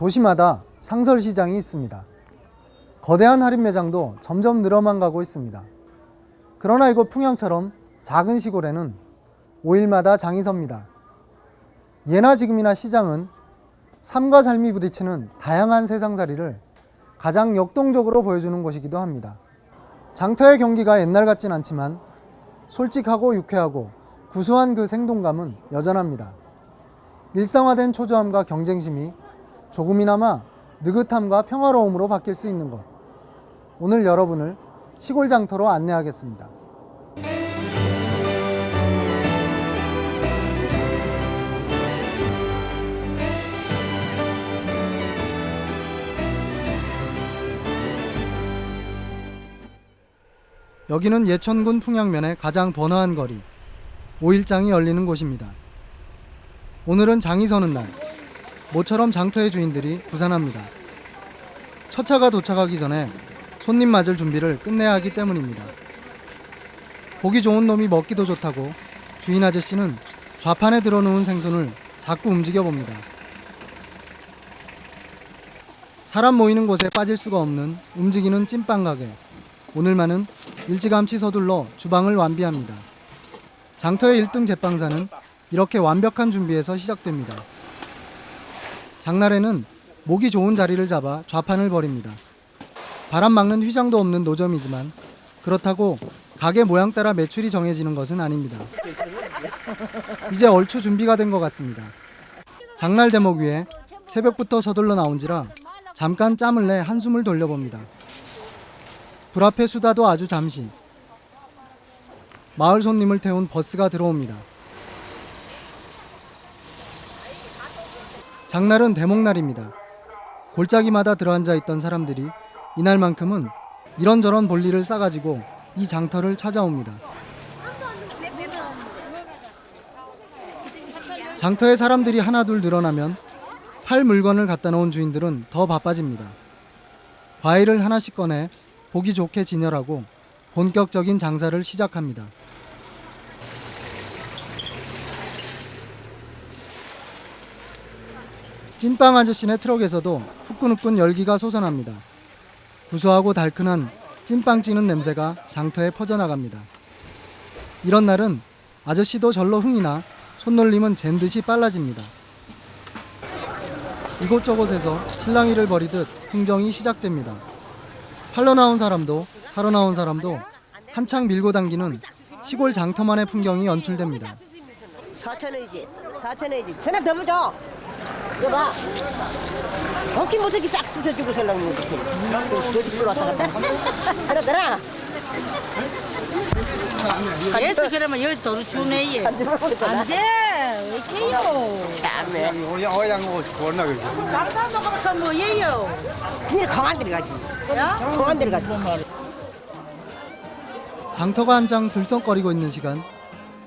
도시마다 상설시장이 있습니다. 거대한 할인 매장도 점점 늘어만 가고 있습니다. 그러나 이곳 풍양처럼 작은 시골에는 5일마다 장이 섭니다. 예나 지금이나 시장은 삶과 삶이 부딪히는 다양한 세상살이를 가장 역동적으로 보여주는 곳이기도 합니다. 장터의 경기가 옛날 같진 않지만 솔직하고 유쾌하고 구수한 그 생동감은 여전합니다. 일상화된 초조함과 경쟁심이 조금이나마 느긋함과 평화로움으로 바뀔 수 있는 것. 오늘 여러분을 시골 장터로 안내하겠습니다. 여기는 예천군 풍양면의 가장 번화한 거리, 5일장이 열리는 곳입니다. 오늘은 장이 서는 날, 모처럼 장터의 주인들이 부산합니다. 첫 차가 도착하기 전에 손님 맞을 준비를 끝내야 하기 때문입니다. 보기 좋은 놈이 먹기도 좋다고 주인 아저씨는 좌판에 들어놓은 생선을 자꾸 움직여 봅니다. 사람 모이는 곳에 빠질 수가 없는 움직이는 찐빵 가게. 오늘만은 일찌감치 서둘러 주방을 완비합니다. 장터의 1등 제빵사는 이렇게 완벽한 준비에서 시작됩니다. 장날에는 모기 좋은 자리를 잡아 좌판을 벌입니다. 바람 막는 휘장도 없는 노점이지만 그렇다고 가게 모양 따라 매출이 정해지는 것은 아닙니다. 이제 얼추 준비가 된 것 같습니다. 장날 대목 위에 새벽부터 서둘러 나온지라 잠깐 짬을 내 한숨을 돌려봅니다. 불 앞에 수다도 아주 잠시. 마을 손님을 태운 버스가 들어옵니다. 장날은 대목날입니다. 골짜기마다 들어앉아 있던 사람들이 이날만큼은 이런저런 볼일을 싸가지고 이 장터를 찾아옵니다. 장터에 사람들이 하나둘 늘어나면 팔 물건을 갖다 놓은 주인들은 더 바빠집니다. 과일을 하나씩 꺼내 보기 좋게 진열하고 본격적인 장사를 시작합니다. 찐빵 아저씨네 트럭에서도 후끈후끈 열기가 솟아납니다. 구수하고 달큰한 찐빵 찌는 냄새가 장터에 퍼져나갑니다. 이런 날은 아저씨도 절로 흥이 나 손놀림은 잰듯이 빨라집니다. 이곳저곳에서 실랑이를 벌이듯 흥정이 시작됩니다. 팔러 나온 사람도 사러 나온 사람도 한창 밀고 당기는 시골 장터만의 풍경이 연출됩니다. 4,000원이지. 4,000원이지. 전화 더 보자. 이거 봐. 어깨 모서기 싹 쑤셔주고 살라는 거지. 어디 끌어왔다 갔다. 하나 더라. 예스 그러면 여기 돈 주네. 안 돼. 왜 이렇게요? 참네. 어양 구웠나 그래. 장사 먹으면 뭐예요? 그냥 강한 데를 가지. 야? 강한 데를 가지. 장터가 한창 들썩거리고 있는 시간,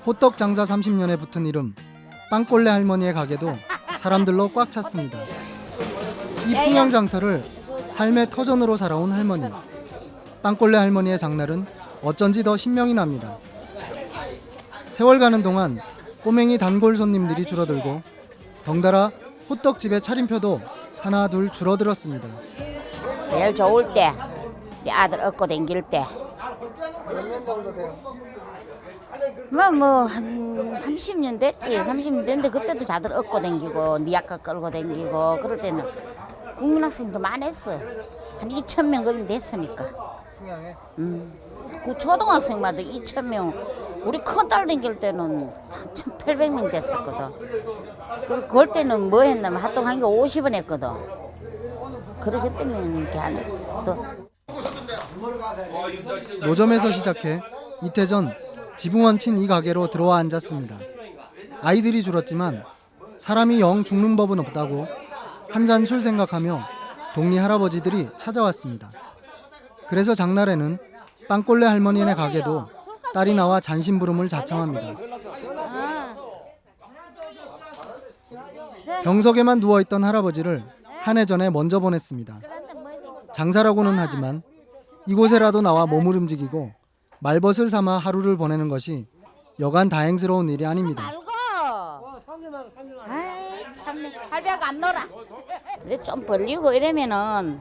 호떡 장사 30년에 붙은 이름 빵꼴레 할머니의 가게도 사람들로 꽉 찼습니다. 이 풍양 장터를 삶의 터전으로 살아온 할머니. 빵꼴레 할머니의 장날은 어쩐지 더 신명이 납니다. 세월 가는 동안 꼬맹이 단골 손님들이 줄어들고 덩달아 호떡집의 차림표도 하나 둘 줄어들었습니다. 제일 좋을 때, 우리 아들 업고 댕길 때. 몇 년 정도 돼요? 한 30년 됐지. 30년 됐는데 그때도 자들 업고 댕기고 니아까 끌고 댕기고 그럴 때는 국민학생도 많았어. 한 2,000명 거진 됐으니까. 풍양에? 그 초등학생마다 2,000명. 우리 큰딸 댕길 때는 1,800명 됐었거든. 그럴 때는 뭐 했냐면 핫도그 한 개 50원 했거든. 그렇기 때문에 이렇게 안 했어. 또. 노점에서 시작해 이태 전 지붕원 친 이 가게로 들어와 앉았습니다. 아이들이 줄었지만 사람이 영 죽는 법은 없다고 한 잔 술 생각하며 동리 할아버지들이 찾아왔습니다. 그래서 장날에는 빵꼴레 할머니네 가게도 딸이 나와 잔심부름을 자청합니다. 병석에만 누워있던 할아버지를 한 해 전에 먼저 보냈습니다. 장사라고는 하지만 이곳에라도 나와 몸을 움직이고 말벗을 삼아 하루를 보내는 것이 여간 다행스러운 일이 아닙니다. 아이 참 맞네. 할배가 안 놀아. 근데 좀 벌리고 이러면은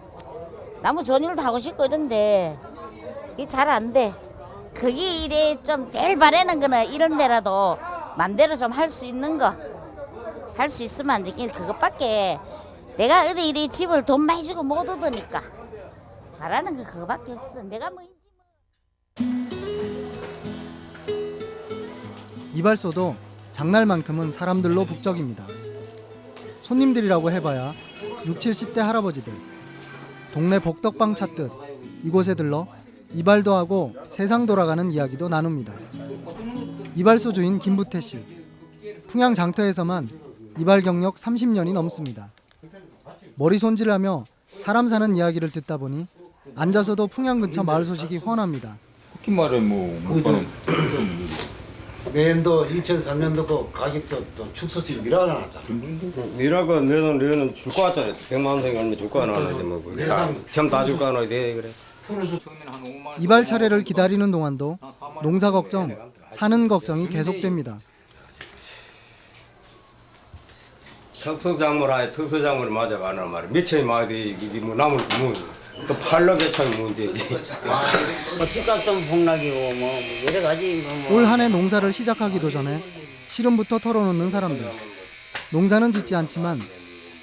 나무 좋은 일도 하고 싶고 이런데 이게 잘 안 돼. 그게 이래 좀 제일 바라는 거는 이런 데라도 맘대로 좀 할 수 있는 거. 할 수 있으면 안 되긴 그것밖에 내가 어디 이래 집을 돈 많이 주고 못 얻으니까 바라는 거 그거밖에 없어. 내가 뭐 이발소도 장날만큼은 사람들로 북적입니다. 손님들이라고 해봐야 60, 70대 할아버지들. 동네 복덕방 찾듯 이곳에 들러 이발도 하고 세상 돌아가는 이야기도 나눕니다. 이발소 주인 김부태 씨. 풍양 장터에서만 이발 경력 30년이 넘습니다. 머리 손질하며 사람 사는 이야기를 듣다 보니 앉아서도 풍양 근처 마을 소식이 훤합니다. 그렇게 말해 뭐. 내년도 2003년도고 가격도 또 축소치 밀어놨잖아. 니라가 너는 줄 거 같잖아. 100만 원 얼마 줄 거 하는데 뭐 참 다 줄 거 하나 돼 그래. 이발 차례를 기다리는 동안도 농사 걱정, 사는 걱정이 계속됩니다. 특수작물 특수작물 맞아가는 말이야. 몇천이 맞아 이게 뭐 나물 뭐또 팔러 개천이 문제지. 집값도 폭락이고 뭐 여러 가지 뭐. 올 한 해 농사를 시작하기도 전에 시름부터 털어놓는 사람들. 농사는 짓지 않지만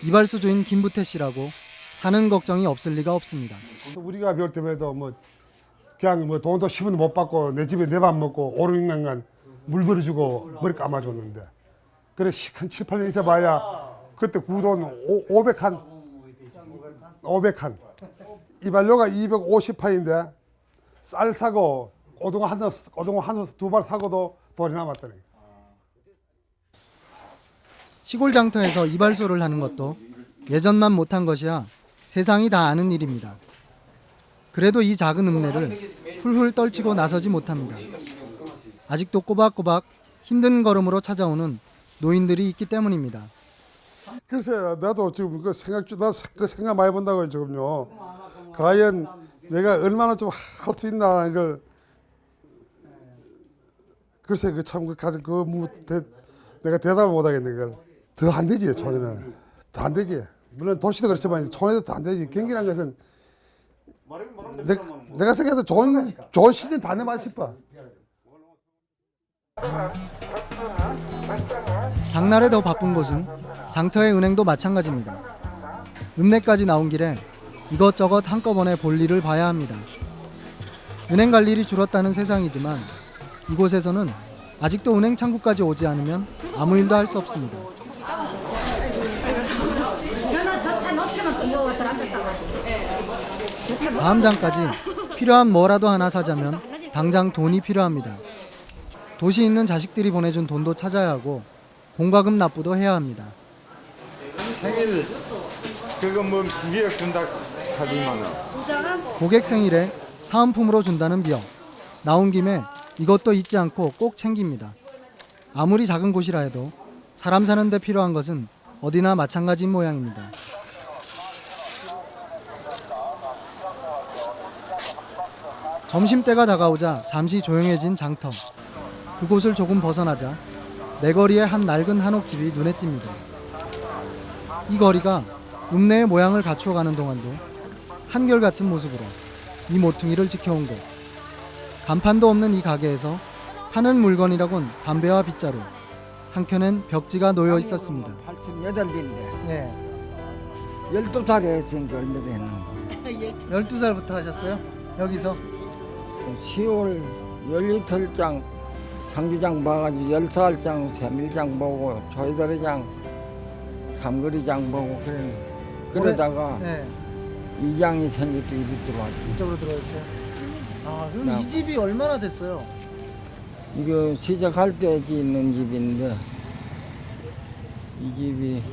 이발소 주인 김부태 씨라고 사는 걱정이 없을 리가 없습니다. 우리가 배울 때에도 뭐 그냥 뭐 돈도 10원 못 받고 내 집에 내 밥 먹고 5, 6년간 물 들여주고 머리 감아줬는데 그래 한 7, 8년 있어봐야 그때 구돈 500칸 이발료가 250파인데 쌀 사고 오동어 한 두 발 사고도 돈이 남았더니. 시골 장터에서 이발소를 하는 것도 예전만 못한 것이야 세상이 다 아는 일입니다. 그래도 이 작은 읍내를 훌훌 떨치고 나서지 못합니다. 아직도 꼬박꼬박 힘든 걸음으로 찾아오는 노인들이 있기 때문입니다. 글쎄 나도 지금 그 생각 많이 본다고요 지금요. 과연 내가 얼마나 좀 할 수 있나 하는 걸 글쎄 내가 대답을 못 하겠네 그걸. 더 안 되지 촌에는 더 안 되지. 물론 도시도 그렇지만 촌에도 더 안 되지. 경기란 것은 내가 생각해도 좋은 시즌 다 내만 싶어. 장날에 더 바쁜 곳은 장터의 은행도 마찬가지입니다. 읍내까지 나온 길에 이것저것 한꺼번에 볼 일을 봐야 합니다. 은행 갈 일이 줄었다는 세상이지만 이곳에서는 아직도 은행 창구까지 오지 않으면 아무 일도 할 수 없습니다. 다음 장까지 필요한 뭐라도 하나 사자면 당장 돈이 필요합니다. 도시 있는 자식들이 보내준 돈도 찾아야 하고 공과금 납부도 해야 합니다. 생일 그거 뭐 미역 준다 하지만은. 고객 생일에 사은품으로 준다는 미역. 나온 김에 이것도 잊지 않고 꼭 챙깁니다. 아무리 작은 곳이라 해도 사람 사는 데 필요한 것은 어디나 마찬가지인 모양입니다. 점심때가 다가오자 잠시 조용해진 장터. 그곳을 조금 벗어나자 내거리의 한 낡은 한옥집이 눈에 띕니다. 이 거리가 읍내의 모양을 갖추어가는 동안도 한결같은 모습으로 이 모퉁이를 지켜온 곳. 간판도 없는 이 가게에서 파는 물건이라곤 담배와 빗자루, 한켠엔 벽지가 놓여 있었습니다. 88인데 예, 12살에 했으니까 얼마 됐나. 12살부터 하셨어요? 여기서? 10월 12장 상주장 봐가지고 10살장 세밀장 보고 조이다리장 삼거리장 보고 그러다가 네, 이 장이 생겼고 이리 들어왔지. 이쪽으로 들어왔어요. 아, 그럼 나- 이 집이 얼마나 됐어요? 이거 시작할 때 있는 집인데 이 집이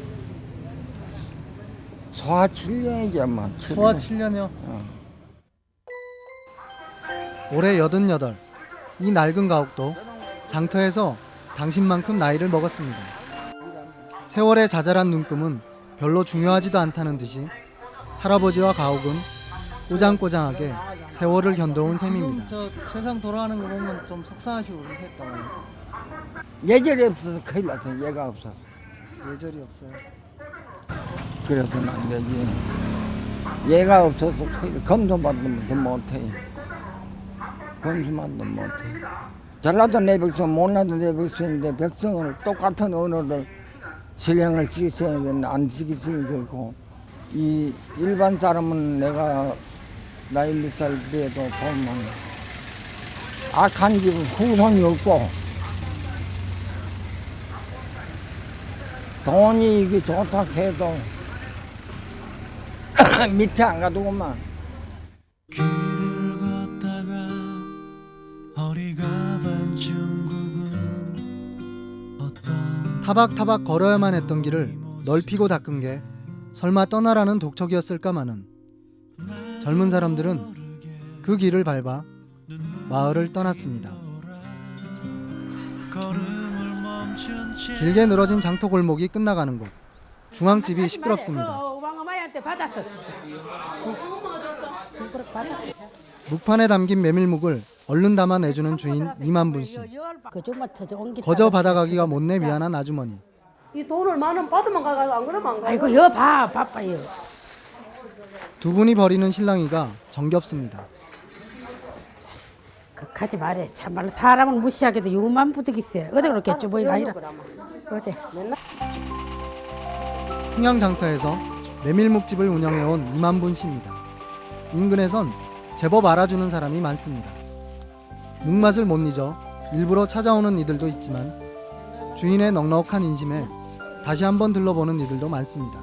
소화 7년이지 아마. 소화 7년이요? 올해 88. 이 낡은 가옥도 장터에서 당신만큼 나이를 먹었습니다. 세월의 자잘한 눈금은 별로 중요하지도 않다는 듯이 할아버지와 가옥은 꼬장꼬장하게 세월을 견뎌온 셈입니다. 지금 저 세상 돌아가는 거 보면 좀 속상하시고 그러셨다고요. 예절이 없어서 큰일 났어. 얘가 없어서. 예절이 없어요. 그래서는 안 되지. 얘가 없어서 검소받도 못해. 검소받도 못해. 잘나도 내 백성, 못나도 내 백성인데 백성을 똑같은 언어를 실행을 지키셔야 되는데 안 지키시기 그렇고 이 일반 사람은 내가 나이 몇 살 돼도 보면 악한 집은 후손이 없고 돈이 이게 좋다 해도 밑에 안 가두고만. 길을 걷다가 허리가 반중국은 어떤 타박타박 걸어야만 했던 길을 넓히고 닦은 게 설마 떠나라는 독촉이었을까마는 젊은 사람들은 그 길을 밟아 마을을 떠났습니다. 걸음을 멈춘 채 길게 늘어진 장터 골목이 끝나가는 곳. 중앙집이 시끄럽습니다. 왕어마이한테 받았어. 묵판에 담긴 메밀묵을 얼른 담아 내주는 주인 이만분 씨. 그쪽만 터져 옮기. 거저 받아가기가 못내 미안한 아주머니. 이 돈을 만 원 받으면 가가 안 그러면 안 가. 아이고 여 봐, 바빠요. 두 분이 벌이는 실랑이가 정겹습니다. 가지 말해. 참말로 사람을 무시하게도 유만 부득이세. 어디 그렇겠죠, 뭐가 아니라. 어디? 풍양장터에서 메밀묵집을 운영해온 이만분 씨입니다. 인근에선 제법 알아주는 사람이 많습니다. 묵맛을 못 잊어 일부러 찾아오는 이들도 있지만 주인의 넉넉한 인심에 다시 한번 들러보는 이들도 많습니다.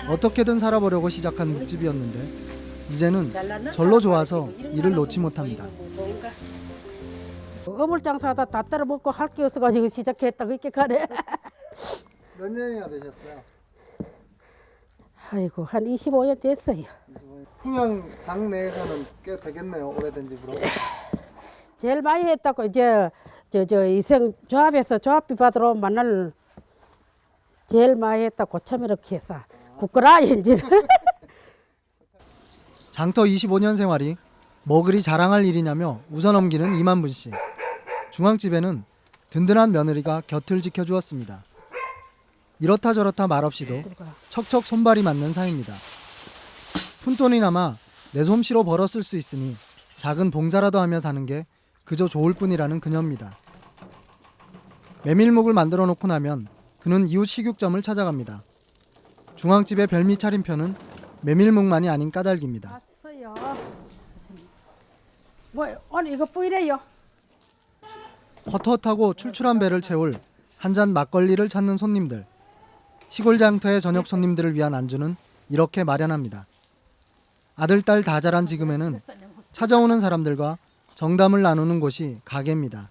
어떻게든 살아보려고 시작한 묵집이었는데 이제는 절로 좋아서 일을 놓지 못합니다. 어물장사하다 다 따라 먹고 할 게 없어가지고 시작했다 그렇게 가네. 몇 년이나 되셨어요? 아이고 한 25년 됐어요. 풍양장 내에서는 꽤 되겠네요. 오래된 집으로. 제일 많이 했다고 이제 저 이생 조합에서 조합비 받으러 온 만날 제일 많이 했다 고참 이렇게 해서 부끄러워 이제는. 장터 25년 생활이 뭐 그리 자랑할 일이냐며 웃어넘기는 이만분 씨. 중앙집에는 든든한 며느리가 곁을 지켜주었습니다. 이렇다 저렇다 말없이도 척척 손발이 맞는 사이입니다. 푼돈이 남아 내 솜씨로 벌었을 수 있으니 작은 봉사라도 하며 사는 게 그저 좋을 뿐이라는 그녀입니다. 메밀묵을 만들어 놓고 나면 그는 이웃 식육점을 찾아갑니다. 중앙집의 별미 차림표는 메밀묵만이 아닌 까닭입니다. 왔어요. 뭐 오늘 이거 뿌이래요. 헛헛하고 출출한 배를 채울 한 잔 막걸리를 찾는 손님들. 시골 장터의 저녁 손님들을 위한 안주는 이렇게 마련합니다. 아들, 딸 다 자란 지금에는 찾아오는 사람들과 정담을 나누는 곳이 가게입니다.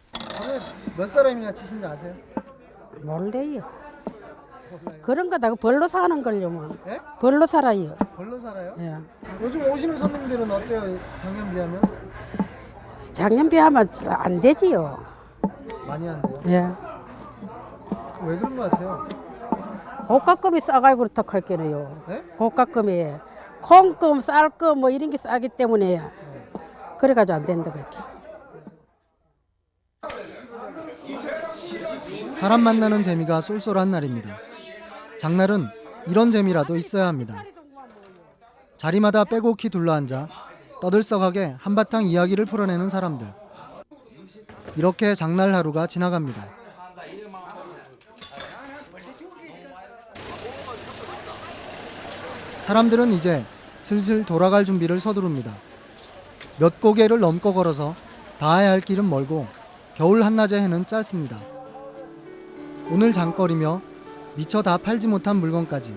몇 사람이나 치신지 아세요? 몰래요. 그런 거다가 벌로 사는 걸요 뭐. 예? 벌로 살아요. 벌로 살아요? 예. 요즘 오시는 손님들은 어때요? 작년 비하면? 작년 비하면 안 되지요. 많이 안 돼요? 예. 왜 그런 것 같아요? 고가금이 싸가지고 그렇다고 할게요. 네? 고가금이 콩금, 쌀금 뭐 이런 게 싸기 때문에 그래가지고 안 된다 그렇게. 사람 만나는 재미가 쏠쏠한 날입니다. 장날은 이런 재미라도 있어야 합니다. 자리마다 빼곡히 둘러앉아 떠들썩하게 한바탕 이야기를 풀어내는 사람들. 이렇게 장날 하루가 지나갑니다. 사람들은 이제 슬슬 돌아갈 준비를 서두릅니다. 몇 고개를 넘고 걸어서 닿아야 할 길은 멀고 겨울 한낮의 해는 짧습니다. 오늘 장거리며 미처 다 팔지 못한 물건까지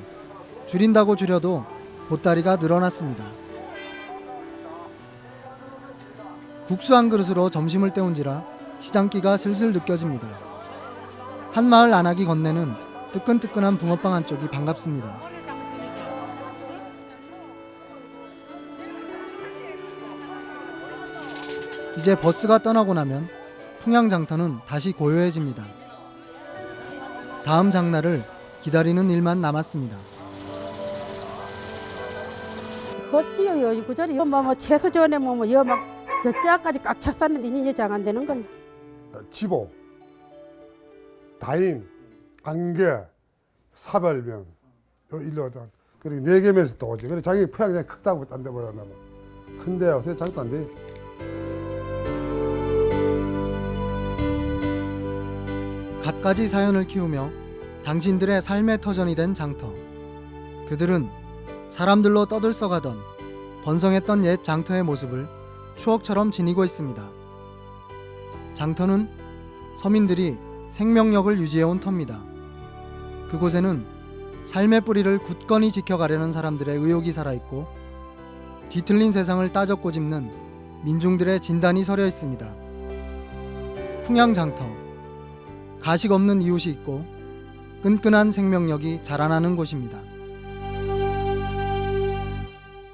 줄인다고 줄여도 보따리가 늘어났습니다. 국수 한 그릇으로 점심을 때운지라 시장기가 슬슬 느껴집니다. 한 마을 안하기 건네는 뜨끈뜨끈한 붕어빵 한 쪽이 반갑습니다. 이제 버스가 떠나고 나면 풍양장터는 다시 고요해집니다. 다음 장날을 기다리는 일만 남았습니다. 헛지요 여기 그자리 뭐 채소 전에 뭐 여막 저짜까지 꽉 찼었는데 이제 장 안 되는 건. 지보, 다인, 안개, 사발면 일로 오자. 그리고 4개면에서 또 오지. 그래 자기 포양이 크다고 딴 데보다 나면. 큰데 요새 장도 안 돼. 갖가지 사연을 키우며 당신들의 삶의 터전이 된 장터. 그들은 사람들로 떠들썩하던 번성했던 옛 장터의 모습을 추억처럼 지니고 있습니다. 장터는 서민들이 생명력을 유지해온 터입니다. 그곳에는 삶의 뿌리를 굳건히 지켜가려는 사람들의 의욕이 살아있고 뒤틀린 세상을 따져 꼬집는 민중들의 진단이 서려 있습니다. 풍양장터, 가식 없는 이웃이 있고 끈끈한 생명력이 자라나는 곳입니다.